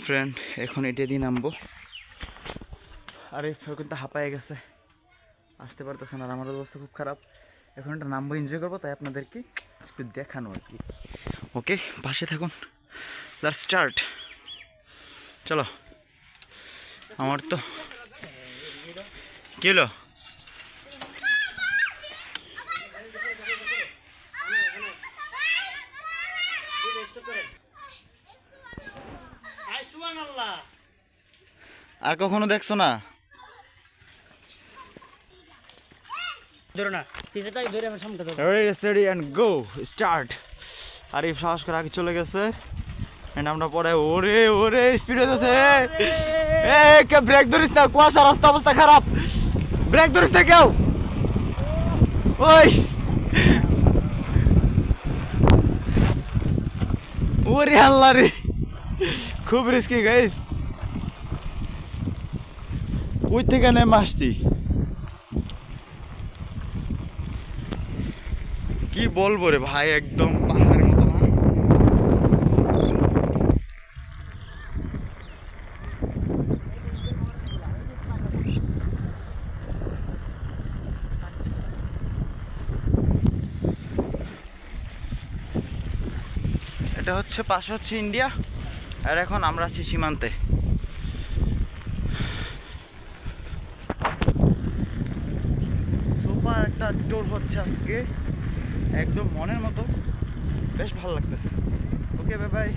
Friend এখন এটা দিয়ে নামবো। আরে কিন্তু হাঁপায়ে গেছে, আসতে পারতেছে না, আর আমার অবস্থা খুব খারাপ। এখন এটা নামবো, এনজয় করবো, তাই আপনাদেরকে একটু দেখানো আর কি। ওকে, পাশে থাকুন, লেটস স্টার্ট। চলো। আমার তো কি হলো? আর কখনো দেখছো না? Ready and go, start. Arif সাহস করে আগে চলে গেছে, আমরা পরে ওরে ওরে স্পিড হইতেছে। কে ব্রেক ধরিস না, কুয়াশা রাস্তা, অবস্থা খারাপ, ব্রেক ধরিস না কেউ। ওই ওরে আল্লাহ রে, খুব রিস্কি গাইস। ওই থেকে নেমে আসছি, কি বলবো রে ভাই, একদম পাহাড়ের মতো না? এটা হচ্ছে পাশে হচ্ছে ইন্ডিয়া, আর এখন আমরা আছি সীমান্তে। সুপার একটা ট্যুর হচ্ছে আজকে, একদম মনের মতো, বেশ ভালো লাগতেছে। Okay bye bye.